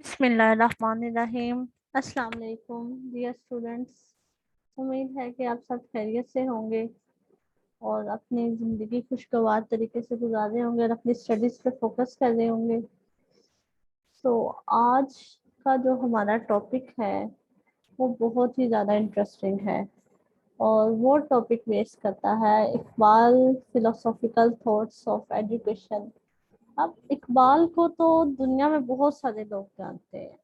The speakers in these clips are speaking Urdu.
بسم اللہ الرحمن الرحیم۔ السلام علیکم ڈیئر اسٹوڈینٹس، امید ہے کہ آپ سب خیریت سے ہوں گے اور اپنی زندگی خوشگوار طریقے سے گزار رہے ہوں گے اور اپنی اسٹڈیز پہ فوکس کر رہے ہوں گے۔ تو آج کا جو ہمارا ٹاپک ہے وہ بہت ہی زیادہ انٹرسٹنگ ہے اور وہ ٹاپک بیس کرتا ہے Iqbal philosophical thoughts of education. اب اقبال کو تو دنیا میں بہت سارے لوگ جانتے ہیں،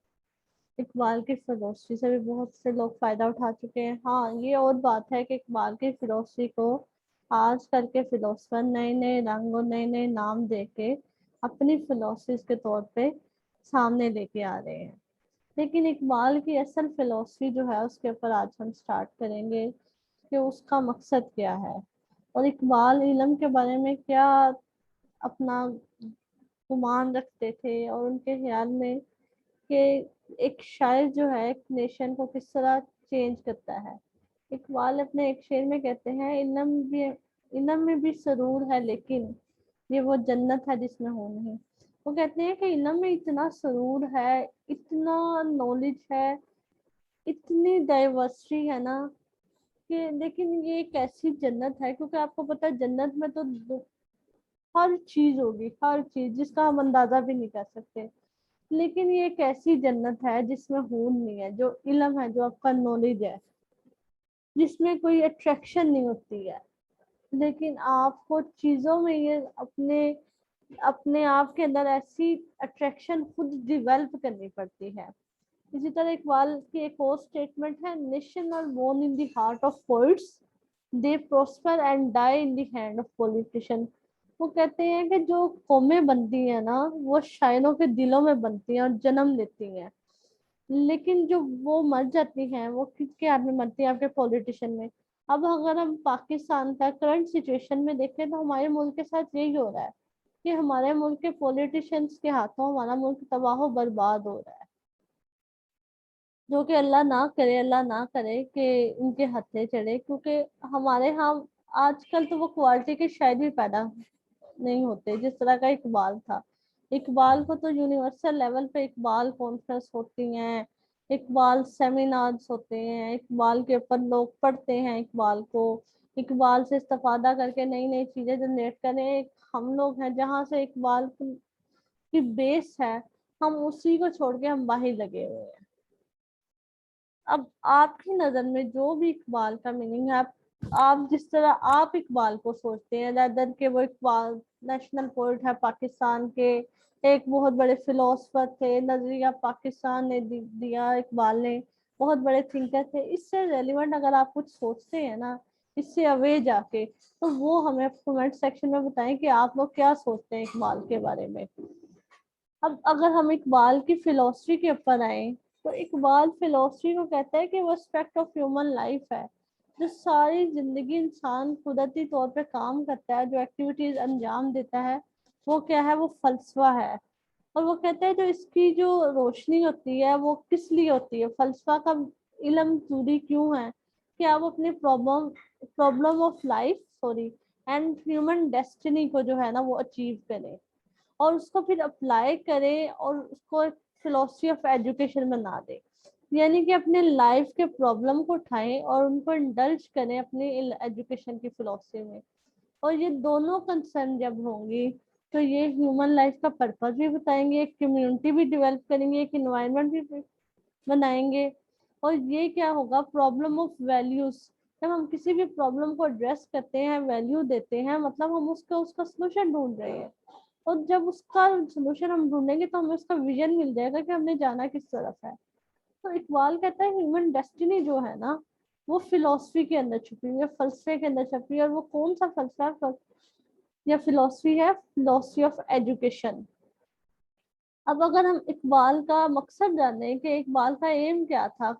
اقبال کی فلاسفی سے بھی بہت سے لوگ فائدہ اٹھا چکے ہیں۔ ہاں، یہ اور بات ہے کہ اقبال کی فلاسفی کو آج کل کے فلاسفر نئے نئے رنگ اور نئے نئے نام دے کے اپنی فلاسفی کے طور پہ سامنے لے کے آ رہے ہیں، لیکن اقبال کی اصل فلاسفی جو ہے اس کے اوپر آج ہم سٹارٹ کریں گے کہ اس کا مقصد کیا ہے اور اقبال علم کے بارے میں کیا اپنا گمان رکھتے تھے اور ان کے خیال میں کہ ایک شاعر جو ہے ایک نیشن کو کس طرح چینج کرتا ہے۔ اقبال اپنے ایک شعر میں کہتے ہیں علم میں بھی سرور ہے لیکن یہ وہ جنت ہے جس میں ہو نہیں۔ وہ کہتے ہیں کہ علم میں اتنا سرور ہے، اتنا نالج ہے، اتنی ڈائیورسٹی ہے نا کہ لیکن یہ ایک ایسی جنت ہے، کیونکہ آپ کو پتا ہے جنت میں تو ہر چیز ہوگی، ہر چیز جس کا ہم اندازہ بھی نہیں کر سکتے، لیکن یہ ایک ایسی جنت ہے جس میں خون نہیں ہے، جو علم ہے، جو آپ کا نالج ہے، جس میں کوئی اٹریکشن نہیں ہوتی ہے، لیکن آپ کو چیزوں میں یہ اپنے آپ کے اندر ایسی اٹریکشن خود ڈیولپ کرنی پڑتی ہے۔ اسی طرح اقبال کی ایک اور اسٹیٹمنٹ ہے، nation are born in the heart of poets, they prosper and die in the hand of politician. وہ کہتے ہیں کہ جو قومیں بنتی ہیں نا وہ شاعروں کے دلوں میں بنتی ہیں اور جنم لیتی ہیں، لیکن جو وہ مر جاتی ہیں وہ کس کے ہاتھ میں مرتی ہیں؟ آپ کے پولیٹیشین میں۔ اب اگر ہم پاکستان کا کرنٹ سچویشن میں دیکھیں تو ہمارے ملک کے ساتھ یہی ہو رہا ہے کہ ہمارے ملک کے پولیٹیشینس کے ہاتھوں ہمارا ملک تباہ و برباد ہو رہا ہے، جو کہ اللہ نہ کرے کہ ان کے ہتھے چڑھے، کیونکہ ہمارے ہاں آج کل تو وہ کوالٹی کے شاعر بھی پیدا نہیں ہوتے جس طرح کا اقبال تھا۔ اقبال کو تو یونیورسل لیول پہ اقبال کانفرنس ہوتی ہیں، اقبال سیمینارز ہوتے ہیں، اقبال کے اوپر لوگ پڑھتے ہیں، اقبال کو اقبال سے استفادہ کر کے نئی نئی چیزیں جنریٹ کریں۔ ہم لوگ ہیں جہاں سے اقبال کی بیس ہے، ہم اسی کو چھوڑ کے ہم باہر لگے ہوئے ہیں۔ اب آپ کی نظر میں جو بھی اقبال کا میننگ ہے، آپ جس طرح آپ اقبال کو سوچتے ہیں رادر کہ وہ اقبال نیشنل پوئٹ ہے پاکستان کے، ایک بہت بڑے فلاسفر تھے، نظریہ پاکستان نے دیا اقبال نے، بہت بڑے تھنکر تھے، اس سے ریلیونٹ اگر آپ کچھ سوچتے ہیں نا اس سے اوے جا کے، تو وہ ہمیں کمنٹ سیکشن میں بتائیں کہ آپ لوگ کیا سوچتے ہیں اقبال کے بارے میں۔ اب اگر ہم اقبال کی فلاسفی کے اوپر آئیں تو اقبال فلاسفی کو کہتا ہے کہ وہ اسپیکٹ آف ہیومن لائف ہے، جو ساری زندگی انسان قدرتی طور پہ کام کرتا ہے، جو ایکٹیویٹیز انجام دیتا ہے، وہ کیا ہے؟ وہ فلسفہ ہے۔ اور وہ کہتے ہیں جو اس کی جو روشنی ہوتی ہے وہ کس لیے ہوتی ہے، فلسفہ کا علم ضروری کیوں ہے کہ آپ اپنے problem of life and human destiny کو جو ہے نا وہ اچیو کریں اور اس کو پھر اپلائی کریں اور اس کو ایک فلاسفی آف ایجوکیشن بنا دیں، یعنی کہ اپنے لائف کے پرابلم کو اٹھائیں اور ان کو انڈلج کریں اپنی ایجوکیشن کی فلاسفی میں۔ اور یہ دونوں کنسرن جب ہوں گی تو یہ ہیومن لائف کا پرپز بھی بتائیں گے، ایک کمیونٹی بھی ڈیولپ کریں گے، ایک انوائرمنٹ بھی بنائیں گے، اور یہ کیا ہوگا؟ Problem of values. جب ہم کسی بھی پرابلم کو ایڈریس کرتے ہیں، ویلیو دیتے ہیں، مطلب ہم اس کا سلوشن ڈھونڈ رہے ہیں، اور جب اس کا سلوشن ہم ڈھونڈیں گے تو ہمیں اس کا ویژن مل جائے گا کہ ہم نے جانا کس طرف ہے۔ تو اقبال کہتا ہے ہیومن ڈیسٹینی جو ہے نا وہ فلاسفی کے اندر چھپی ہوئی ہے، فلسفے کے اندر چھپی ہے، اور وہ کون سا فلسفہ یا فلاسفی ہے؟ Philosophy of education. اب اگر ہم اقبال کا مقصد جانیں کہ اقبال کا ایم کیا تھا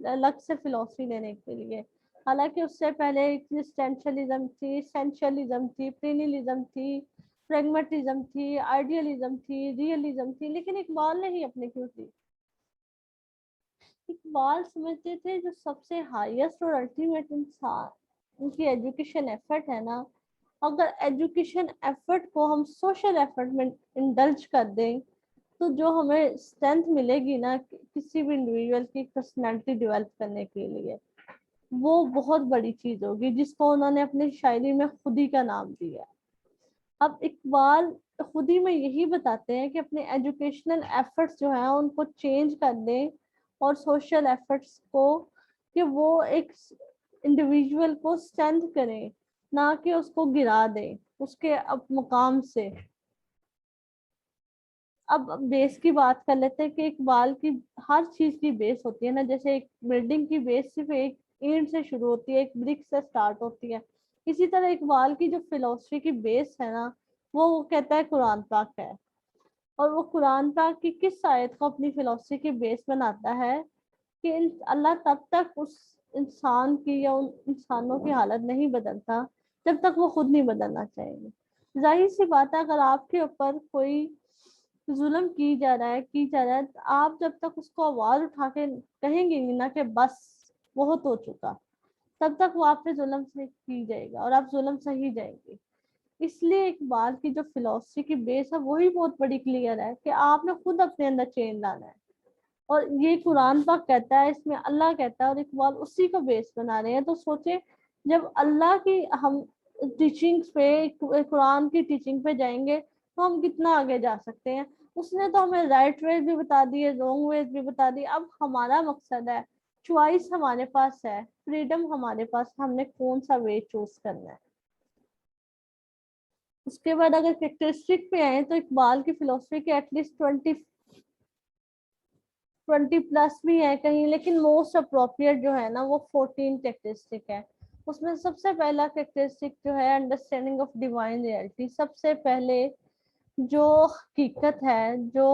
الگ سے فلاسفی لینے کے لیے، حالانکہ اس سے پہلے ایگزسٹینشلزم تھی، اسینشلزم تھی، پرینیلزم تھی، پریگمیٹزم تھی، آئیڈیلزم تھی، ریئلزم تھی، لیکن اقبال نے ہی اپنے کیوں تھی؟ اقبال سمجھتے تھے جو سب سے ہائیسٹ اور الٹیمیٹ انسان ان کی ایجوکیشن ایفرٹ ہے نا، اگر ایجوکیشن ایفرٹ کو ہم سوشل ایفرٹ میں انڈلج کر دیں تو جو ہمیں اسٹرینتھ ملے گی نا کسی بھی انڈیویجول کی پرسنالٹی ڈیولپ کرنے کے لیے، وہ بہت بڑی چیز ہوگی، جس کو انہوں نے اپنی شاعری میں خودی کا نام دیا۔ اب اقبال خود ہی میں یہی بتاتے ہیں کہ اپنے ایجوکیشنل ایفرٹس جو ہیں ان کو چینج کر دیں، اور سوشل ایفرٹس کو کہ وہ ایک انڈیویجول کو اسٹرینتھ کریں، نہ کہ اس کو گرا دیں اس کے اب مقام سے۔ اب بیس کی بات کر لیتے ہیں کہ اقبال کی ہر چیز کی بیس ہوتی ہے نا، جیسے ایک بلڈنگ کی بیس صرف ایک اینٹ سے شروع ہوتی ہے، ایک برک سے سٹارٹ ہوتی ہے، اسی طرح اقبال کی جو فلسفی کی بیس ہے نا وہ کہتا ہے قرآن پاک ہے۔ اور وہ قرآن پاک کی کس آیت کو اپنی فلسفی کی بیس بناتا ہے کہ اللہ تب تک اس انسان کی یا ان انسانوں کی حالت نہیں بدلتا جب تک وہ خود نہیں بدلنا چاہیں گے۔ ظاہر سی بات ہے اگر آپ کے اوپر کوئی ظلم کی جا رہا ہے تو آپ جب تک اس کو آواز اٹھا کے کہیں گے نا کہ بس بہت ہو چکا، تب تک وہ آپ پہ ظلم سے کی جائے گا اور آپ ظلم سے ہی جائیں گے۔ اس لیے اقبال کی جو فلسفی کی بیس ہے وہی بہت بڑی کلیئر ہے کہ آپ نے خود اپنے اندر چینج لانا ہے، اور یہ قرآن پاک کہتا ہے، اس میں اللہ کہتا ہے، اور اقبال اسی کو بیس بنا رہے ہیں۔ تو سوچے جب اللہ کی ہم ٹیچنگ پہ، قرآن کی ٹیچنگ پہ جائیں گے تو ہم کتنا آگے جا سکتے ہیں۔ اس نے تو ہمیں رائٹ ویز بھی بتا دیے، رانگ ویز بھی بتا دی۔ اب ہمارا مقصد ہے، چوائس ہمارے پاس ہے، فریڈم ہمارے پاس، ہم نے کون سا وے چوز کرنا ہے۔ اس کے بعد اگر کریکٹرسٹک پہ آئیں تو اقبال کی فلسفی کے ایٹ لیسٹ 20 پلس بھی ہے کہیں، لیکن موسٹ اپروپریٹ جو ہے نا وہ 14 کریکٹرسٹک ہے۔ اس میں سب سے پہلا کریکٹرسٹک جو ہے انڈرسٹینڈنگ آف ڈیوائن ریئلٹی۔ سب سے پہلے جو حقیقت ہے، جو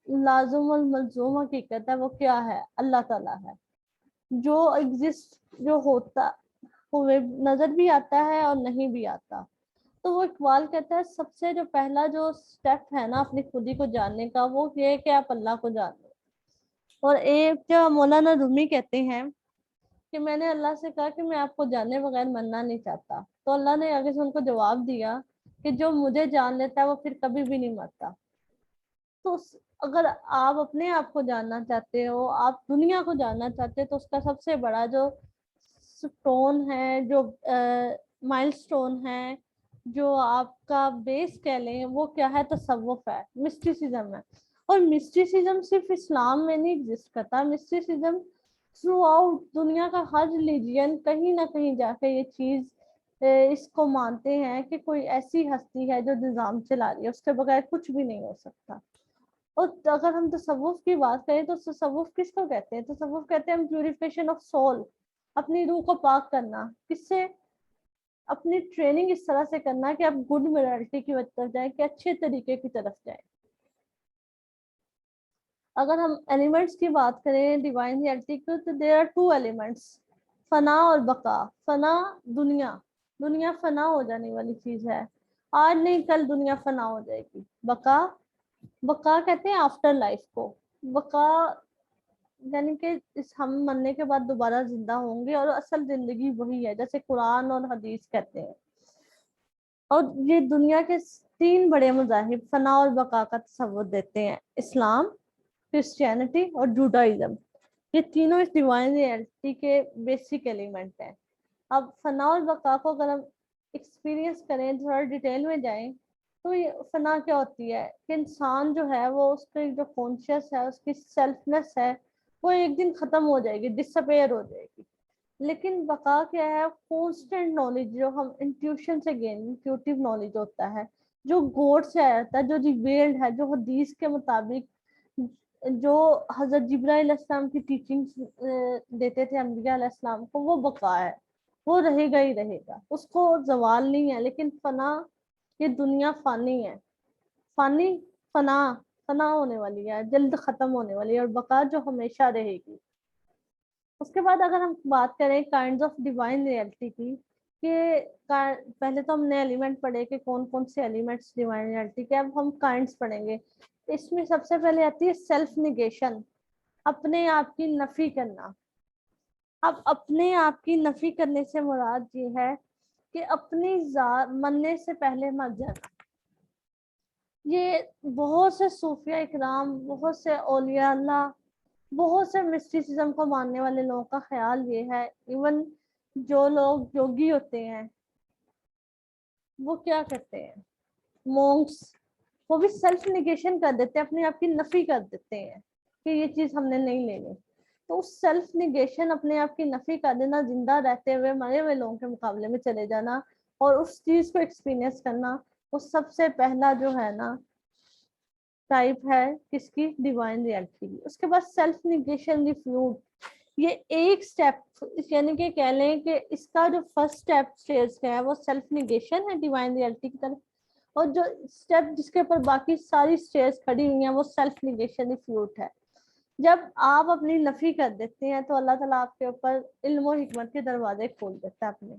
لازم الملزوم حقیقت ہے، وہ کیا ہے؟ اللہ تعالیٰ ہے، جو ایگزسٹ، جو ہوتا ہوئے نظر بھی آتا ہے اور نہیں بھی آتا۔ تو وہ اقبال کہتا ہے سب سے جو پہلا جو سٹیپ ہے نا اپنی خودی کو جاننے کا، وہ یہ ہے کہ آپ اللہ کو جان لیں۔ اور ایک جو مولانا رومی کہتے ہیں کہ میں نے اللہ سے کہا کہ میں آپ کو جانے بغیر مرنا نہیں چاہتا، تو اللہ نے آگے سے ان کو جواب دیا کہ جو مجھے جان لیتا ہے وہ پھر کبھی بھی نہیں مرتا۔ تو اگر آپ اپنے آپ کو جاننا چاہتے ہو، آپ دنیا کو جاننا چاہتے ہو، تو اس کا سب سے بڑا جو سٹون ہے، جو مائل سٹون ہے، جو آپ کا بیس کہہ لیں، وہ کیا ہے؟ تصوف ہے، مسٹیسزم ہے۔ اور مسٹیسزم صرف اسلام میں نہیں ایگزسٹ کرتا، مسٹیسزم تھرو آؤٹ دنیا کا ہر ریلیجین کہیں نہ کہیں جا کے یہ چیز اس کو مانتے ہیں کہ کوئی ایسی ہستی ہے جو نظام چلا رہی ہے، اس کے بغیر کچھ بھی نہیں ہو سکتا۔ اور اگر ہم تصوف کی بات کریں تو تصوف کس کو کہتے ہیں؟ تصوف کہتے ہیں ہم پیوریفیکیشن آف سول، اپنی روح کو پاک کرنا۔ کس سے؟ اپنی ٹریننگ اس طرح سے کرنا کہ آپ گڈ مورالٹی کی طرف جائیں، کہ اچھے طریقے کی طرف جائیں۔ اگر ہم ایلیمنٹس کی بات کریں ڈیوائن ریئلٹی کو، تو دیر آر 2 ایلیمنٹس، فنا اور بقا۔ فنا دنیا فنا ہو جانے والی چیز ہے، آج نہیں کل دنیا فنا ہو جائے گی۔ بقا کہتے ہیں آفٹر لائف کو۔ بقا یعنی کہ ہم مرنے کے بعد دوبارہ زندہ ہوں گے، اور اصل زندگی وہی ہے جیسے قرآن اور حدیث کہتے ہیں۔ اور یہ دنیا کے 3 بڑے مذاہب فنا اور بقا کا تصور دیتے ہیں، اسلام، کرسچینٹی اور جوڈائزم۔ یہ تینوں اس ڈیوائن ریئلٹی کے بیسک ایلیمنٹ ہیں۔ اب فنا اور بقا کو اگر ہم ایکسپیرینس کریں، تھوڑا ڈیٹیل میں جائیں، تو یہ فنا کیا ہوتی ہے کہ انسان جو ہے وہ اس کی جو کانشیس ہے، اس کی سیلفنس ہے، وہ ایک دن ختم ہو جائے گی، ڈس اپیئر ہو جائے گی۔ لیکن بقا کیا ہے؟ کانسٹنٹ نالج جو ہم انٹیوشن سے گین، انٹیوٹیو نالج ہوتا ہے، جو گوڈ سے آیا ہوتا ہے، جو ریویلڈ ہے، جو حدیث کے مطابق، جو حضرت جبرائیل علیہ السلام کی ٹیچنگ دیتے تھے انبیاء علیہ السلام کو، وہ بقا ہے، وہ رہے گا ہی رہے گا، اس کو زوال نہیں ہے۔ لیکن فنا، یہ دنیا فانی ہے، فانی، فنا ہونے والی ہے، جلد ختم ہونے والی ہے، اور بقا جو ہمیشہ رہے گی۔ اس کے بعد اگر ہم بات کریں کائنڈز آف ڈیوائن ریئلٹی کی، کہ پہلے تو ہم نے ایلیمنٹ پڑھے کہ کون کون سے ایلیمنٹس ڈیوائن ریئلٹی کے، اب ہم کائنڈز پڑھیں گے۔ اس میں سب سے پہلے آتی ہے سیلف نیگیشن، اپنے آپ کی نفی کرنا۔ اب اپنے آپ کی نفی کرنے سے مراد یہ ہے کہ اپنی ذات مرنے سے پہلے مر جانا۔ یہ بہت سے صوفیہ اکرام، بہت سے اولیاء اللہ، بہت سے مسٹیسزم کو ماننے والے لوگوں کا خیال یہ ہے، ایون جو لوگ یوگی ہوتے ہیں وہ کیا کرتے ہیں، مونکس، وہ بھی سیلف نیگیشن کر دیتے ہیں، اپنے آپ کی نفی کر دیتے ہیں کہ یہ چیز ہم نے نہیں لینی. تو اس سیلف نیگیشن، اپنے آپ کی نفی کر دینا، زندہ رہتے ہوئے مرے ہوئے لوگوں کے مقابلے میں چلے جانا اور اس چیز کو ایکسپیرینس کرنا، وہ سب سے پہلا جو ہے نا ٹائپ ہے کس کی، ڈیوائن ریئلٹی کی. اس کے بعد سیلف نیگیشن ریفیوٹ، یہ ایک سٹیپ، یعنی کہ کہہ لیں کہ اس کا جو فرسٹ سٹیپ اسٹیج کا ہے وہ سیلف نیگیشن ہے ڈیوائن ریئلٹی کی طرف، اور جو سٹیپ جس کے اوپر باقی ساری اسٹیج کھڑی ہوئی ہیں وہ سیلف نیگیشن ریفیوٹ ہے. جب آپ اپنی نفی کر دیتے ہیں تو اللہ تعالیٰ آپ کے اوپر علم و حکمت کے دروازے کھول دیتا ہے اپنے،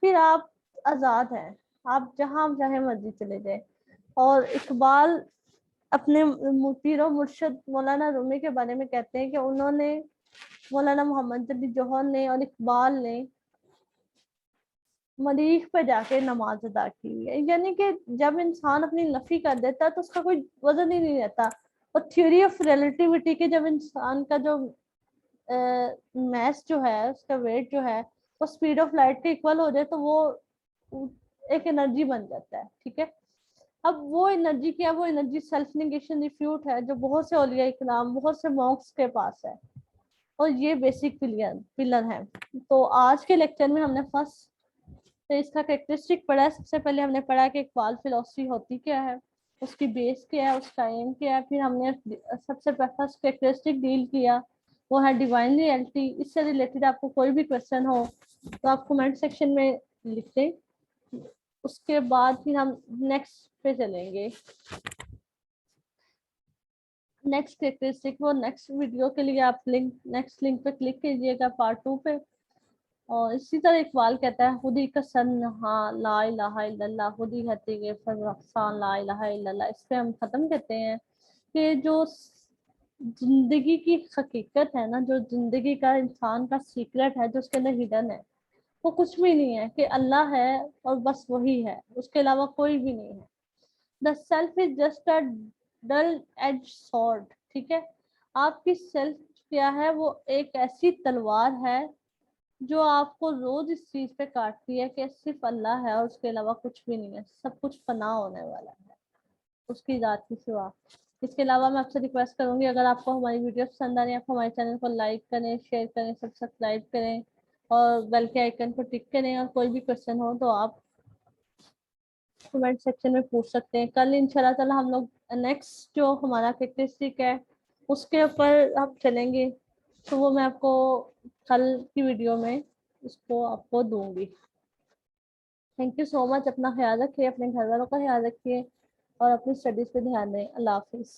پھر آپ آزاد ہیں، آپ جہاں چاہے مرضی چلے جائیں. اور اقبال اپنے پیر و مرشد مولانا رومی کے بارے میں کہتے ہیں کہ انہوں نے، مولانا محمد جدید جوہر نے اور اقبال نے مریخ پہ جا کے نماز ادا کی ہے. یعنی کہ جب انسان اپنی نفی کر دیتا ہے تو اس کا کوئی وزن ہی نہیں رہتا. اور تھیوری آف ریلیٹیوٹی کے جب انسان کا جو میس جو ہے، اس کا ویٹ جو ہے وہ اسپیڈ آف لائٹ کے اکول ہو جائے تو وہ ایک انرجی بن جاتا ہے. ٹھیک ہے، اب وہ انرجی کیا، وہ انرجی سیلف نیگیشن ریفیوٹ ہے جو بہت سے اولیاء اکرام، بہت سے مونکس کے پاس ہے، اور یہ بیسک پلر ہے. تو آج کے لیکچر میں ہم نے فرسٹ اس کا کریکٹرسٹک پڑھا ہے. سب سے پہلے ہم نے پڑھا کہ اقبال فلسفی ہوتی کیا ہے، اس کی بیس کیا ہے، اس کا ایم کیا ہے. پھر ہم نے سب سے فرسٹ کریکٹرسٹک ڈیل کیا، وہ ہے ڈیوائن ریئلٹی. اس سے ریلیٹڈ آپ کو کوئی بھی کوشچن ہو تو آپ کمنٹ سیکشن میں لکھ دیں. اس کے بعد پھر ہم نیکسٹ پہ چلیں گے. نیکسٹ کریکٹرسٹک، وہ نیکسٹ ویڈیو کے لیے آپ نیکسٹ لنک پہ کلک کیجیے گا پارٹ 2 پہ. اور اسی طرح اقبال کہتا ہے خودی کا سنہا لا الہ الا اللہ، خودی کہتے ہیں فرحان لا الہ الا اللہ. اس پہ ہم ختم کرتے ہیں کہ جو زندگی کی حقیقت ہے نا، جو زندگی کا انسان کا سیکرٹ ہے، جو اس کے اندر ہڈن ہے، وہ کچھ بھی نہیں ہے کہ اللہ ہے اور بس وہی ہے، اس کے علاوہ کوئی بھی نہیں ہے. The self is just a double edge sword. ٹھیک ہے، آپ کی سیلف کیا ہے، وہ ایک ایسی تلوار ہے جو آپ کو روز اس چیز پہ کاٹتی ہے کہ صرف اللہ ہے اور اس کے علاوہ کچھ بھی نہیں ہے، سب کچھ فنا ہونے والا ہے اس کی ذات کی سوا. اس کے علاوہ میں آپ سے ریکویسٹ کروں گی، اگر آپ کو ہماری ویڈیو پسند آ رہی ہے، آپ ہمارے چینل کو لائک کریں، شیئر کریں، سبسکرائب کریں اور بیل کے آئیکن کو ٹک کریں. اور کوئی بھی کوشچن ہو تو آپ کمنٹ سیکشن میں پوچھ سکتے ہیں. کل انشاءاللہ تعالی ہم لوگ نیکسٹ جو ہمارا کریکٹرسٹک ہے اس کے اوپر ہم چلیں گے، تو وہ میں آپ کو کل کی ویڈیو میں اس کو آپ کو دوں گی. تھینک یو سو مچ. اپنا خیال رکھیے، اپنے گھر والوں کا خیال رکھیے اور اپنی اسٹڈیز پہ دھیان دیں. اللہ حافظ.